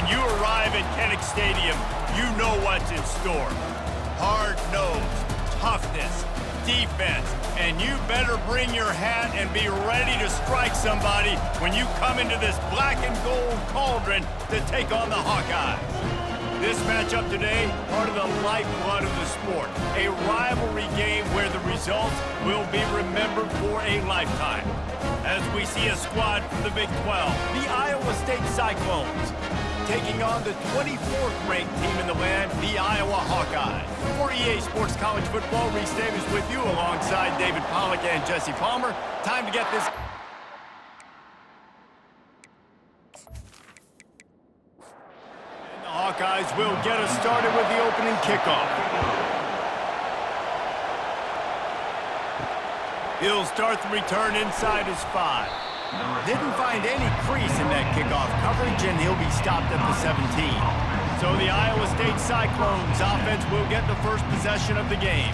when you arrive at Kinnick Stadium, you know what's in store. Hard nose, toughness, defense, and you better bring your hat and be ready to strike somebody when you come into this black and gold cauldron to take on the Hawkeyes. This matchup today, part of the lifeblood of the sport, a rivalry game where the results will be remembered for a lifetime. As we see a squad from the Big 12, the Iowa State Cyclones, taking on the 24th ranked team in the land, the Iowa Hawkeyes. For EA Sports College Football, Reese Davis with you alongside David Pollack and Jesse Palmer. Time to get this. And the Hawkeyes will get us started with the opening kickoff. He'll start the return inside his 5. Didn't find any crease in that kickoff coverage, and he'll be stopped at the 17. So the Iowa State Cyclones offense will get the first possession of the game.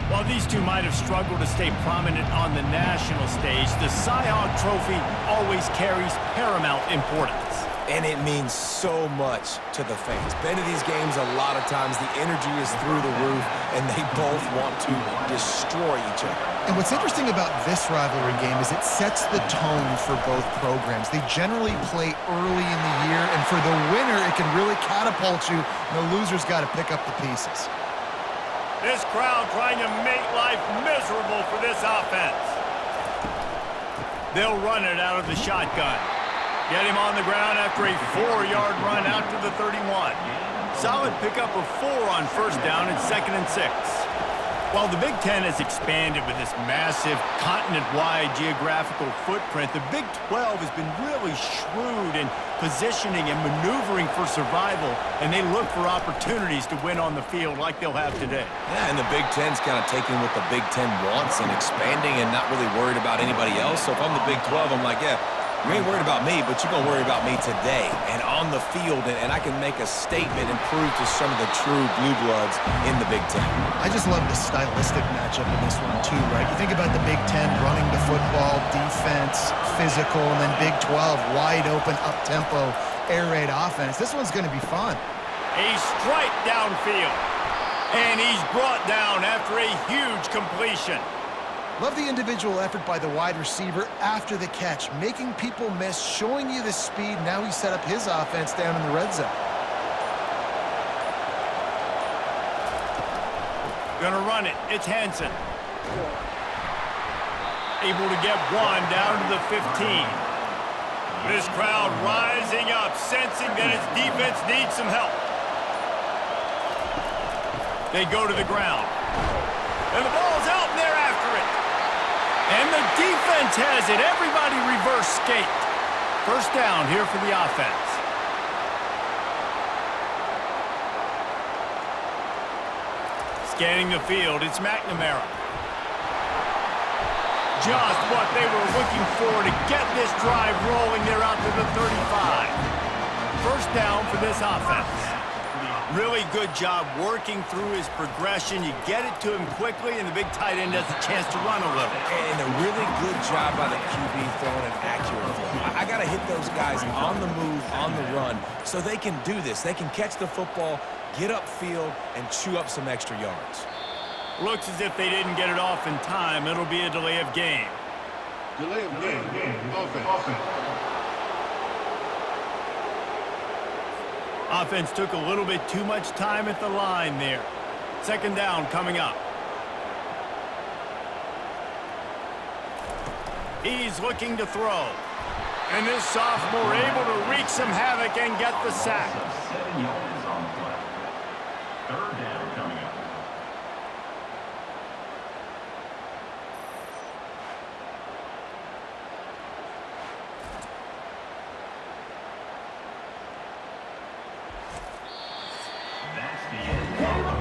While these two might have struggled to stay prominent on the national stage, the Cy-Hawk Trophy always carries paramount importance. And it means so much to the fans. Been to these games a lot of times, the energy is through the roof, and they both want to destroy each other. And what's interesting about this rivalry game is it sets the tone for both programs. They generally play early in the year, and for the winner, it can really catapult you, and the loser's got to pick up the pieces. This crowd trying to make life miserable for this offense. They'll run it out of the shotgun. Get him on the ground after a 4-yard run out to the 31. Solid pickup of 4 on first down and 2nd and 6. While the Big Ten has expanded with this massive continent-wide geographical footprint, the Big 12 has been really shrewd in positioning and maneuvering for survival, and they look for opportunities to win on the field like they'll have today. Yeah, and the Big Ten's kind of taking what the Big Ten wants and expanding and not really worried about anybody else. So if I'm the Big 12, I'm like, yeah, you ain't worried about me, but you're going to worry about me today and on the field, and I can make a statement and prove to some of the true blue bloods in the Big Ten. I just love the stylistic matchup in this one, too, right? You think about the Big Ten running the football, defense, physical, and then Big 12, wide open, up-tempo, air raid offense. This one's going to be fun. A strike downfield, and he's brought down after a huge completion. Love the individual effort by the wide receiver after the catch, making people miss, showing you the speed. Now he set up his offense down in the red zone. Gonna run it. It's Hansen. Able to get one down to the 15. This crowd rising up, sensing that its defense needs some help. They go to the ground. And the ball's out, and they're after it. And the defense has it. Everybody reverse skate. First down here for the offense. Scanning the field, it's McNamara. Just what they were looking for to get this drive rolling. They're out to the 35. First down for this offense. Really good job working through his progression. You get it to him quickly, and the big tight end has a chance to run a little. And a really good job by the QB throwing an accurate throw. I got to hit those guys on the move, on the run, so they can do this. They can catch the football, get upfield, and chew up some extra yards. Looks as if they didn't get it off in time. It'll be a delay of game. Delay of game. Offense. Offense took a little bit too much time at the line there. Second down coming up. He's looking to throw. And this sophomore able to wreak some havoc and get the sack. 7 yards on the play. Third down coming up.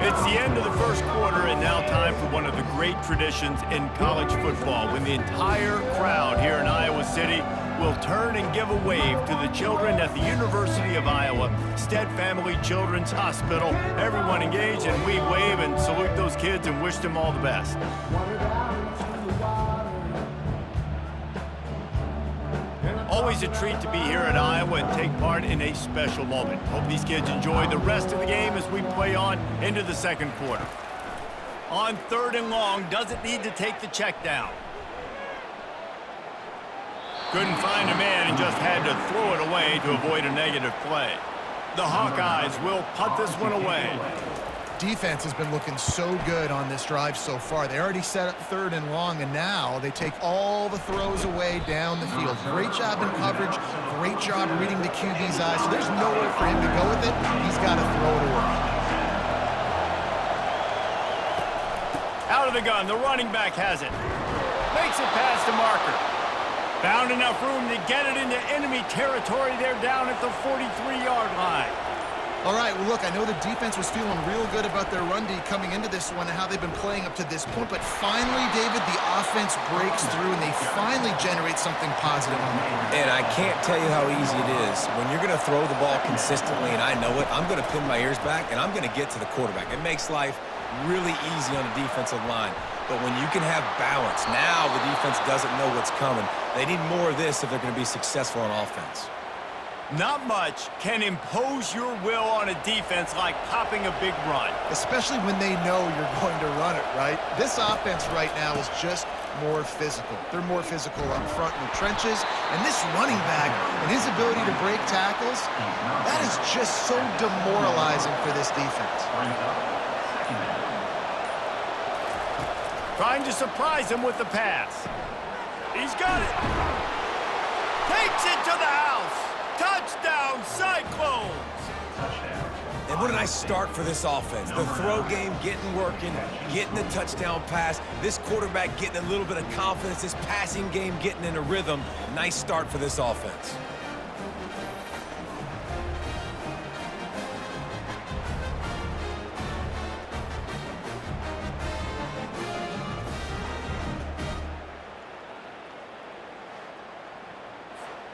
It's the end of the first quarter, and now time for one of the great traditions in college football, when the entire crowd here in Iowa City will turn and give a wave to the children at the University of Iowa, Stead Family Children's Hospital. Everyone engage, and we wave and salute those kids and wish them all the best. Always a treat to be here at Iowa and take part in a special moment. Hope these kids enjoy the rest of the game as we play on into the second quarter. On 3rd and long, doesn't need to take the check down. Couldn't find a man and just had to throw it away to avoid a negative play. The Hawkeyes will punt this one away. Defense has been looking so good on this drive so far. They already set up 3rd and long, and now they take all the throws away down the field. Great job in coverage, great job reading the QB's eyes. So there's nowhere for him to go with it. He's got to throw it away. Out of the gun, the running back has it. Makes it past the marker. Found enough room to get it into enemy territory. They're down at the 43-yard line. All right, well, look, I know the defense was feeling real good about their run D coming into this one and how they've been playing up to this point, but finally, David, the offense breaks through and they finally generate something positive on the ground. And I can't tell you how easy it is. When you're going to throw the ball consistently, and I know it, I'm going to pin my ears back, and I'm going to get to the quarterback. It makes life really easy on the defensive line. But when you can have balance, now the defense doesn't know what's coming. They need more of this if they're going to be successful on offense. Not much can impose your will on a defense like popping a big run. Especially when they know you're going to run it, right? This offense right now is just more physical. They're more physical up front in the trenches. And this running back and his ability to break tackles, that is just so demoralizing for this defense. Trying to surprise him with the pass. He's got it. Takes it to the house. Touchdown, Cyclones! And what a nice start for this offense. The throw game getting working, getting the touchdown pass. This quarterback getting a little bit of confidence. This passing game getting in a rhythm. Nice start for this offense.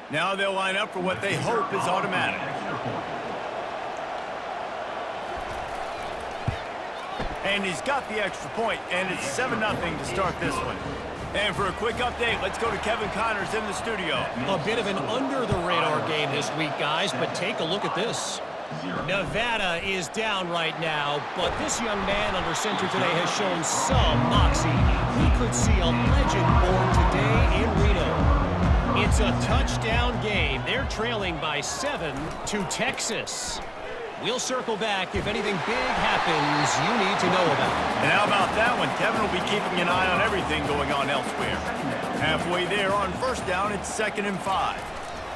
Now they'll line up for what they hope is automatic. And he's got the extra point, and it's 7-0 to start this one. And for a quick update, let's go to Kevin Connors in the studio. A bit of an under-the-radar game this week, guys, but take a look at this. Nevada is down right now, but this young man under center today has shown some moxie. He could see a legend born today in Reno. It's a touchdown game. They're trailing by 7 to Texas. We'll circle back if anything big happens you need to know about. And how about that one? Kevin will be keeping an eye on everything going on elsewhere. Halfway there on 1st down, it's 2nd and 5.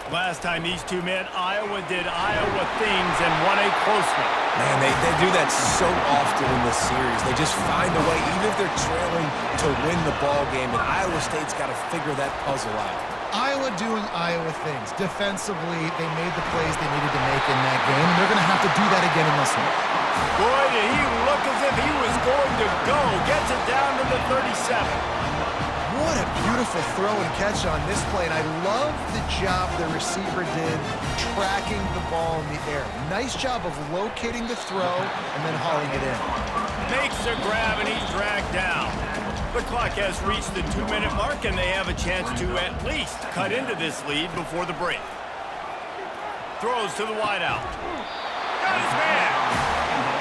Last time these two met, Iowa did Iowa things and won a close one. Man, they do that so often in this series. They just find a way, even if they're trailing, to win the ball game. And Iowa State's got to figure that puzzle out. Iowa doing Iowa things. Defensively, they made the plays they needed to make in that game, and they're going to have to do that again in this one. Boy, did he look as if he was going to go. Gets it down to the 37. What a beautiful throw and catch on this play, and I love the job the receiver did tracking the ball in the air. Nice job of locating the throw and then hauling it in. Makes the grab, and he's dragged down. The clock has reached the 2-minute mark, and they have a chance to at least cut into this lead before the break. Throws to the wideout. Got his man.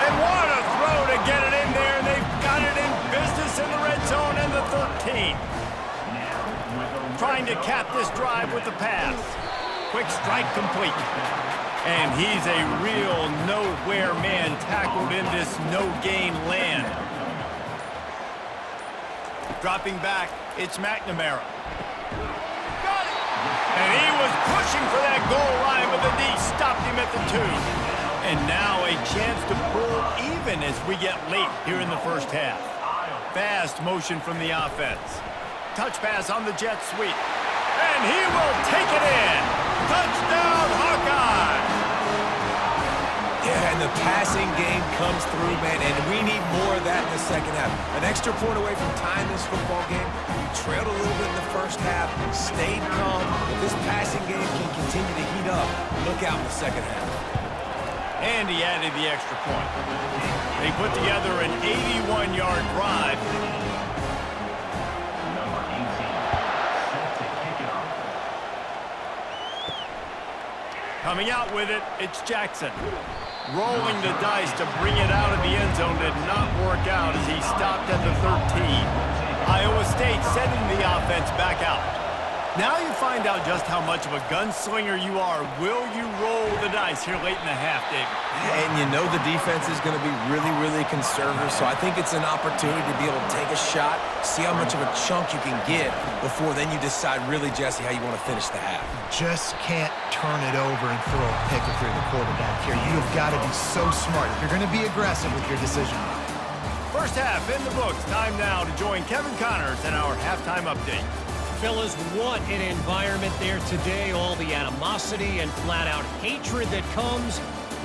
And what a throw to get it in there. They've got it in business in the red zone and the 13. Trying to cap this drive with the pass. Quick strike complete. And he's a real nowhere man tackled in this no-gain land. Dropping back, it's McNamara. Got it! And he was pushing for that goal line, but the D stopped him at the 2. And now a chance to pull even as we get late here in the 1st half. Fast motion from the offense. Touch pass on the jet sweep. And he will take it in. Touchdown, Hawkeye! Yeah, and the passing game comes through, man, and we need more of that in the second half. An extra point away from tying this football game. We trailed a little bit in the 1st half, stayed calm. If this passing game can continue to heat up, look out in the 2nd half. And he added the extra point. They put together an 81-yard drive. Coming out with it, it's Jackson. Rolling the dice to bring it out of the end zone did not work out as he stopped at the 13. Iowa State sending the offense back out. Now you find out just how much of a gunslinger you are. Will you roll the dice here late in the half, David? And you know the defense is going to be really, really conservative, so I think it's an opportunity to be able to take a shot, see how much of a chunk you can get before then you decide really, Jesse, how you want to finish the half. Just can't turn it over and throw a pick if you're the quarterback here. You've got to be so smart if you're going to be aggressive with your decision. First half in the books. Time now to join Kevin Connors in our halftime update. Fellas, what an environment there today. All the animosity and flat-out hatred that comes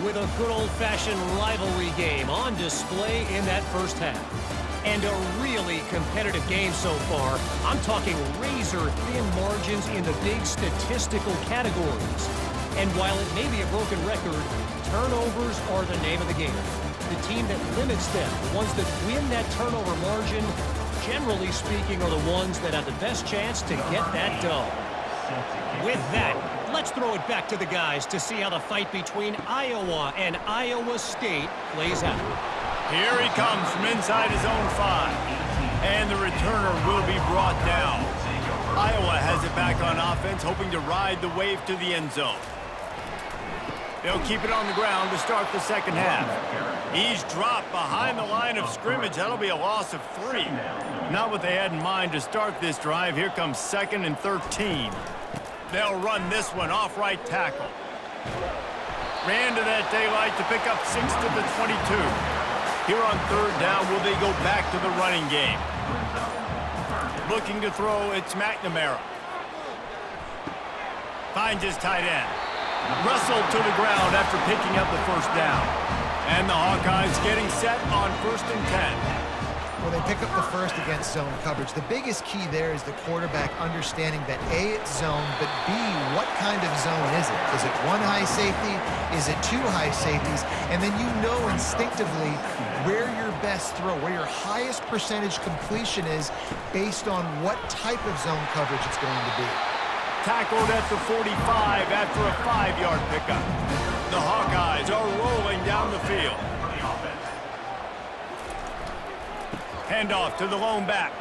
with a good old-fashioned rivalry game on display in that first half. And a really competitive game so far. I'm talking razor-thin margins in the big statistical categories. And while it may be a broken record, turnovers are the name of the game. The team that limits them, the ones that win that turnover margin, generally speaking, are the ones that have the best chance to get that done. With that, let's throw it back to the guys to see how the fight between Iowa and Iowa State plays out. Here he comes from inside his own 5. And the returner will be brought down. Iowa has it back on offense, hoping to ride the wave to the end zone. They'll keep it on the ground to start the second half. He's dropped behind the line of scrimmage. That'll be a loss of 3. Not what they had in mind to start this drive. Here comes 2nd and 13. They'll run this one off right tackle. Ran to that daylight to pick up 6 to the 22. Here on 3rd down, will they go back to the running game? Looking to throw, it's McNamara. Finds his tight end. Wrestled to the ground after picking up the first down. And the Hawkeyes getting set on 1st and 10. Well, they pick up the first against zone coverage. The biggest key there is the quarterback understanding that A, it's zone, but B, what kind of zone is it? Is it 1 high safety? Is it 2 high safeties? And then you know instinctively where your best throw, where your highest percentage completion is based on what type of zone coverage it's going to be. Tackled at the 45 after a 5-yard pickup. The Hawkeyes are rolling down the field. Handoff to the lone back.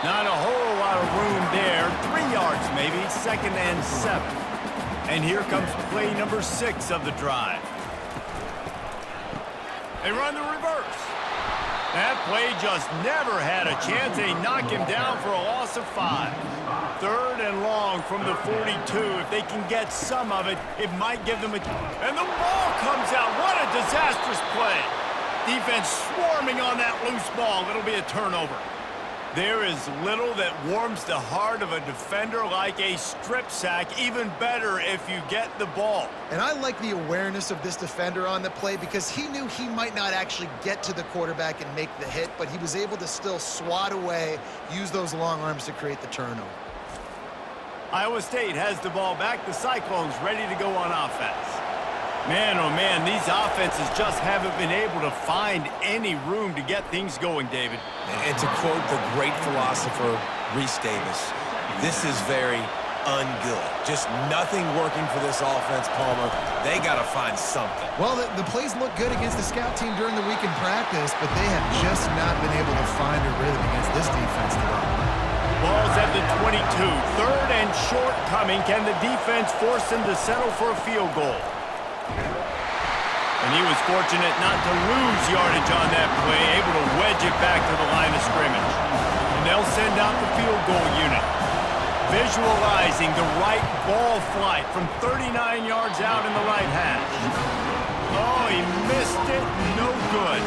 Not a whole lot of room there. 3 yards maybe, 2nd and 7. And here comes play number 6 of the drive. They run the reverse. That play just never had a chance. They knock him down for a loss of 5. 3rd and long from the 42. If they can get some of it, it might give them a... And the ball comes out. What a disastrous play. Defense swarming on that loose ball. It'll be a turnover. There is little that warms the heart of a defender like a strip sack. Even better if you get the ball. And I like the awareness of this defender on the play because he knew he might not actually get to the quarterback and make the hit, but he was able to still swat away, use those long arms to create the turnover. Iowa State has the ball back. The Cyclones ready to go on offense. Man, oh man, these offenses just haven't been able to find any room to get things going, David. And to quote the great philosopher, Reese Davis, this is very ungood. Just nothing working for this offense, Palmer. They got to find something. Well, the plays look good against the scout team during the week in practice, but they have just not been able to find a rhythm against this defense today. Ball's at the 22. 3rd and short coming. Can the defense force them to settle for a field goal? And he was fortunate not to lose yardage on that play, able to wedge it back to the line of scrimmage. And they'll send out the field goal unit. Visualizing the right ball flight from 39 yards out in the right hash. Oh, he missed it. No good.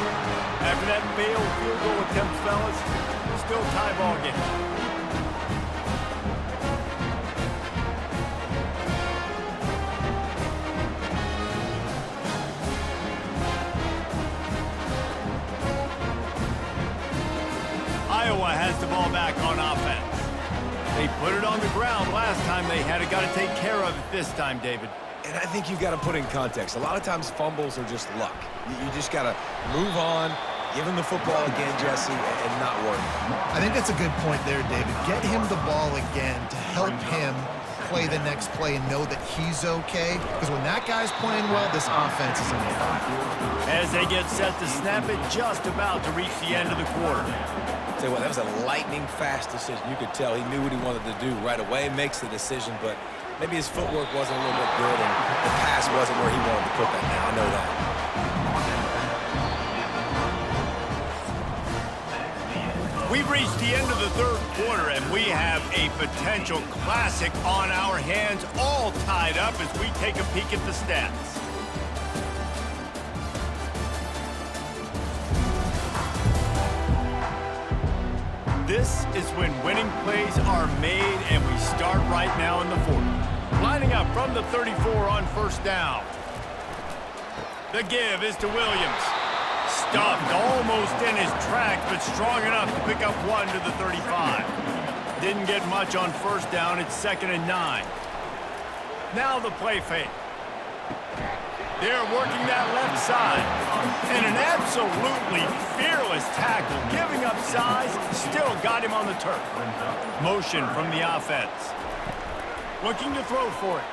After that failed field goal attempt, fellas, still tie ball game. Iowa has the ball back on offense. They put it on the ground last time they had it. Got to take care of it this time, David. And I think you've got to put in context. A lot of times fumbles are just luck. You just got to move on, give him the football again, Jesse, and not worry. I think that's a good point there, David. Get him the ball again to help him play the next play and know that he's okay. Because when that guy's playing well, this offense is on fire. As they get set to snap it, just about to reach the end of the quarter. Tell you what, that was a lightning-fast decision. You could tell he knew what he wanted to do right away, makes the decision, but maybe his footwork wasn't a little bit good, and the pass wasn't where he wanted to put that. Now I know that. We've reached the end of the third quarter, and we have a potential classic on our hands, all tied up as we take a peek at the stats. This is when winning plays are made, and we start right now in the fourth. Lining up from the 34 on first down. The give is to Williams. Stuffed almost in his tracks, but strong enough to pick up one to the 35. Didn't get much on first down. It's 2nd and 9. Now the play fake. They're working that left side. And an absolutely fearless tackle, giving up size, still got him on the turf. Motion from the offense. Looking to throw for it.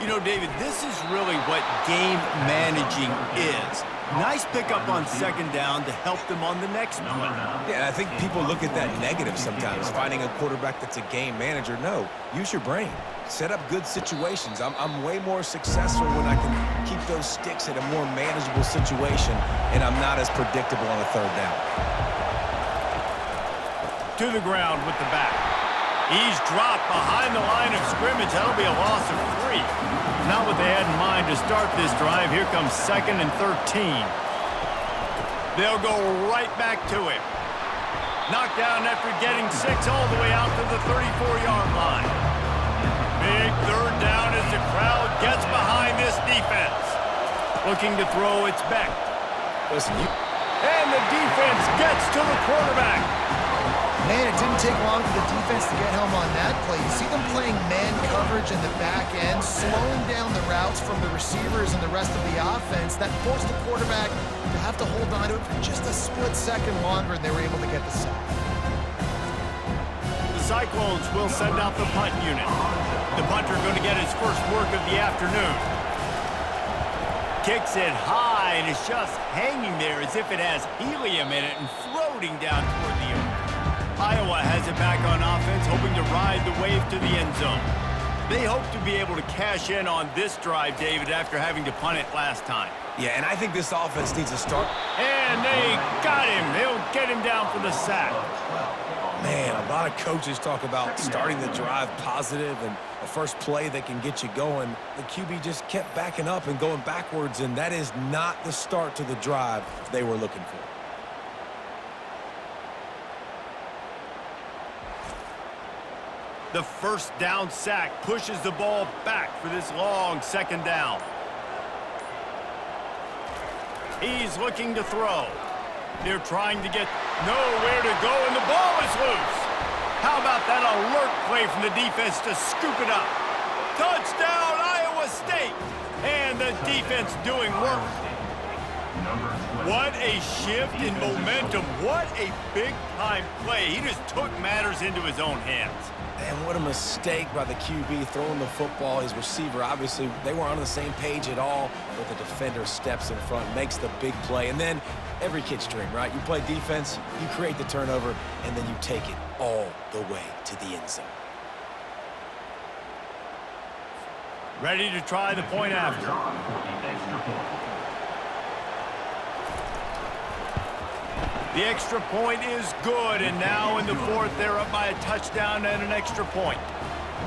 You know, David, this is really what game managing is. Nice pickup on 2nd down to help them on the next play. Yeah, I think people look at that negative sometimes, finding a quarterback that's a game manager. No, use your brain. Set up good situations. I'm way more successful when I can keep those sticks in a more manageable situation, and I'm not as predictable on a 3rd down. To the ground with the back. He's dropped behind the line of scrimmage. That'll be a loss of 3. Not what they had in mind to start this drive. Here comes 2nd and 13. They'll go right back to him. Knocked down after getting 6 all the way out to the 34-yard line. Big 3rd down as the crowd gets behind this defense. Looking to throw, it's Beck. Listen, And the defense gets to the quarterback. Man, it didn't take long for the defense to get home on that play. You see them playing man coverage in the back end, slowing down the routes from the receivers and the rest of the offense. That forced the quarterback to have to hold on to it for just a split second longer, and they were able to get the sack. The Cyclones will send out the punt unit. The punter going to get his first work of the afternoon. Kicks it high, and it's just hanging there as if it has helium in it and floating down toward the earth. Iowa has it back on offense, hoping to ride the wave to the end zone. They hope to be able to cash in on this drive, David, after having to punt it last time. yeah, and I think this offense needs to start. And they got him. They'll get him down for the sack. Man, a lot of coaches talk about starting the drive positive and the first play that can get you going. The QB just kept backing up and going backwards, and that is not the start to the drive they were looking for. The first down sack pushes the ball back for this long 2nd down. He's looking to throw. They're trying to get nowhere to go, and the ball is loose. How about that alert play from the defense to scoop it up? Touchdown, Iowa State! And the defense doing work. What a shift in momentum. What a big-time play. He just took matters into his own hands. And what a mistake by the QB throwing the football. His receiver, obviously, they weren't on the same page at all, but the defender steps in front, makes the big play. And then every kid's dream, right? You play defense, you create the turnover, and then you take it all the way to the end zone. Ready to try the point after. The extra point is good, and now in the fourth, they're up by a touchdown and an extra point.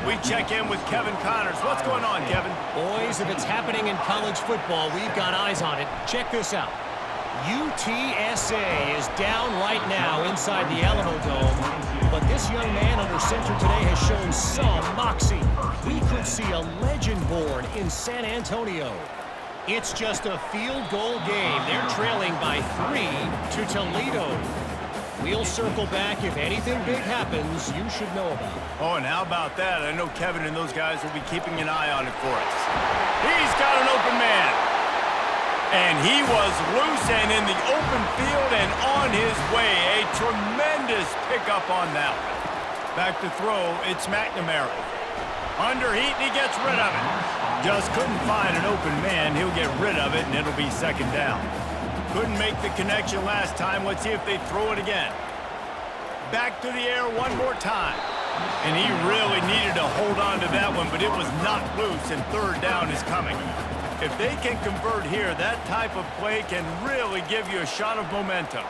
We check in with Kevin Connors. What's going on, Kevin? Boys, if it's happening in college football, we've got eyes on it. Check this out. UTSA is down right now inside the Alamo Dome, but this young man under center today has shown some moxie. We could see a legend born in San Antonio. It's just a field goal game. They're trailing by 3 to Toledo. We'll circle back. If anything big happens, you should know about it. Oh, and how about that? I know Kevin and those guys will be keeping an eye on it for us. He's got an open man. And he was loose and in the open field and on his way. A tremendous pickup on that one. Back to throw, it's McNamara. Under heat, and he gets rid of it. Just couldn't find an open man. He'll get rid of it, and it'll be second down. Couldn't make the connection last time. Let's see if they throw it again. Back to the air one more time. And he really needed to hold on to that one, but it was knocked loose, and third down is coming. If they can convert here, that type of play can really give you a shot of momentum.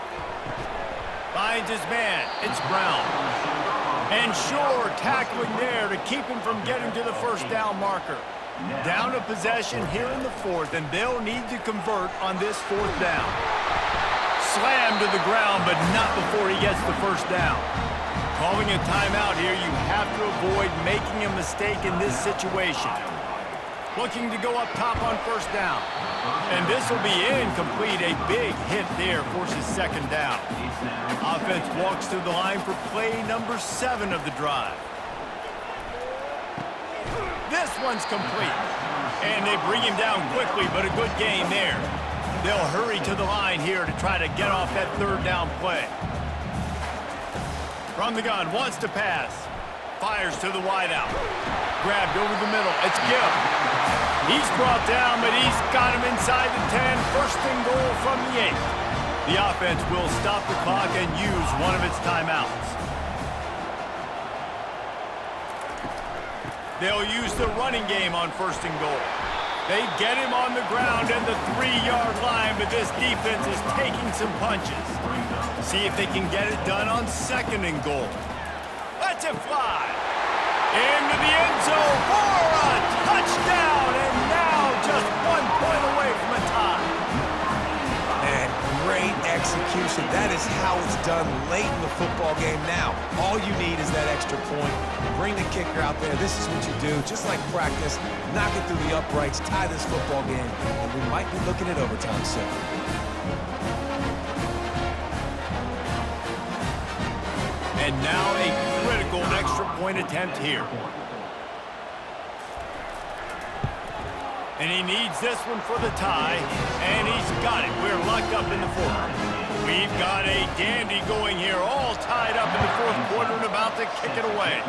Finds his man. It's Brown. And Shore tackling there to keep him from getting to the first down marker. Down a possession here in the fourth, and they'll need to convert on this fourth down. Slammed to the ground, but not before he gets the first down. Calling a timeout here, you have to avoid making a mistake in this situation. Looking to go up top on first down. And this will be incomplete. A big hit there forces second down. Offense walks to the line for play number 7 of the drive. This one's complete. And they bring him down quickly, but a good gain there. They'll hurry to the line here to try to get off that third down play. From the gun, wants to pass. Fires to the wideout. Grabbed over the middle. It's Gill. He's brought down, but he's got him inside the 10. First and goal from the 8. The offense will stop the clock and use one of its timeouts. They'll use the running game on first and goal. They get him on the ground at the 3-yard line, but this defense is taking some punches. See if they can get it done on second and goal. Let's it fly. Into the end zone for a touchdown, and now just 1 point away from a tie. And great execution. That is how it's done late in the football game now. All you need is that extra point. Bring the kicker out there. This is what you do. Just like practice, knock it through the uprights, tie this football game, and we might be looking at overtime soon. And now a critical extra point attempt here. And he needs this one for the tie, and he's got it. We're locked up in the fourth. We've got a dandy going here, all tied up in the fourth quarter and about to kick it away.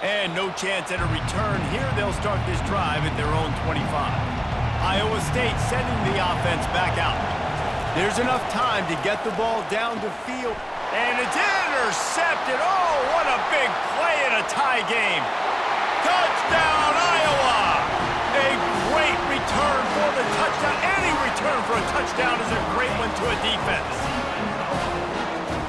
And no chance at a return here. They'll start this drive at their own 25. Iowa State sending the offense back out. There's enough time to get the ball down the field. And it's intercepted. Oh, what a big play in a tie game. Touchdown, Iowa! A great return for the touchdown. Any return for a touchdown is a great one to a defense.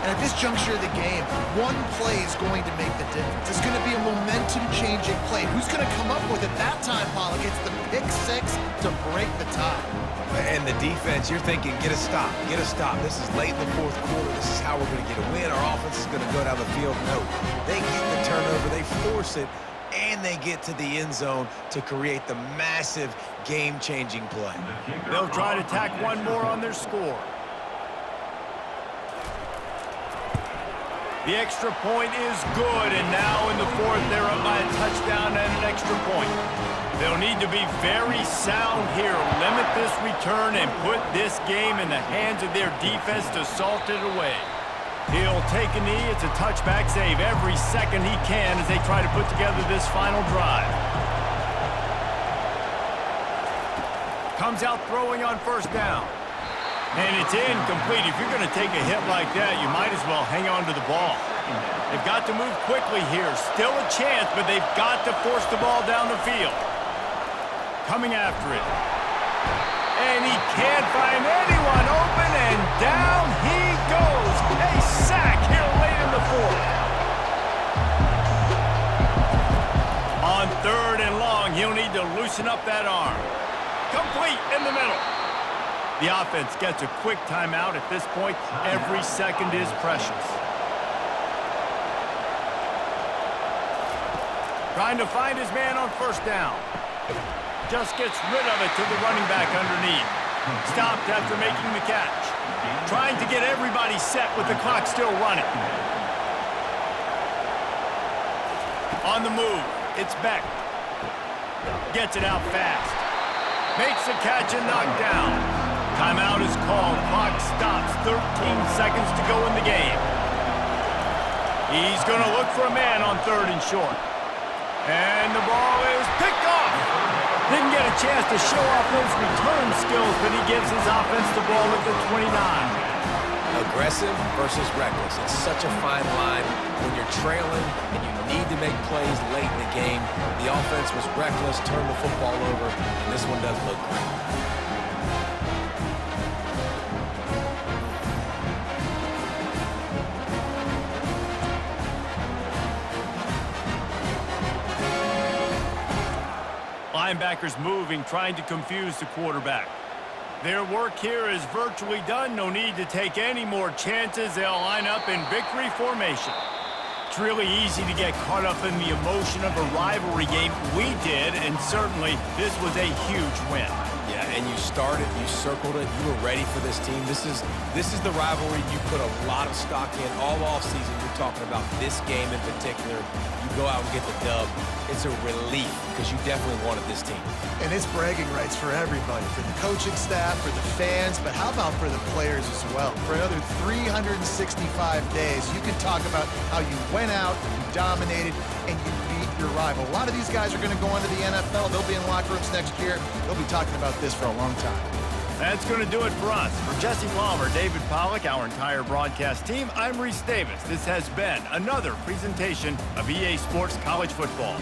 And at this juncture of the game, one play is going to make the difference. It's going to be a momentum-changing play. Who's going to come up with it that time, Pollock? It's the pick 6 to break the tie. And the defense, you're thinking, get a stop, get a stop. This is late in the fourth quarter. This is how we're going to get a win. Our offense is going to go down the field. No, they get the turnover, they force it, and they get to the end zone to create the massive game-changing play. They'll try to tack one more on their score. The extra point is good, and now in the fourth, they're up by a touchdown and an extra point. They'll need to be very sound here, limit this return, and put this game in the hands of their defense to salt it away. He'll take a knee. It's a touchback save every second he can as they try to put together this final drive. Comes out throwing on first down. And it's incomplete. If you're going to take a hit like that, you might as well hang on to the ball. They've got to move quickly here. Still a chance, but they've got to force the ball down the field. Coming after it. And he can't find anyone open, and down he goes. A sack here late in the fourth. On third and long, he'll need to loosen up that arm. Complete in the middle. The offense gets a quick timeout at this point. Every second is precious. Trying to find his man on first down. Just gets rid of it to the running back underneath. Stopped after making the catch. Trying to get everybody set with the clock still running. On the move, it's Beck. Gets it out fast. Makes the catch and knocked down. Timeout is called. Clock stops. 13 seconds to go in the game. He's going to look for a man on 3rd and short. And the ball is picked off. Didn't get a chance to show off those return skills, but he gives his offense the ball at the 29. Aggressive versus reckless. It's such a fine line when you're trailing and you need to make plays late in the game. The offense was reckless, turned the football over, and this one doesn't look great. Linebackers moving, trying to confuse the quarterback. Their work here is virtually done. No need to take any more chances. They'll line up in victory formation. It's really easy to get caught up in the emotion of a rivalry game. We did, and certainly this was a huge win. Yeah, and you started, you circled it, you were ready for this team. This is the rivalry you put a lot of stock in all offseason. You're talking about this game in particular. You go out and get the dub. It's a relief because you definitely wanted this team. And it's bragging rights for everybody, for the coaching staff, for the fans, but how about for the players as well? For another 365 days, you can talk about how you went out, you dominated, and you beat your rival. A lot of these guys are going to go into the NFL. They'll be in locker rooms next year. They'll be talking about this for a long time. That's going to do it for us. For Jesse Palmer, David Pollack, our entire broadcast team, I'm Reese Davis. This has been another presentation of EA Sports College Football.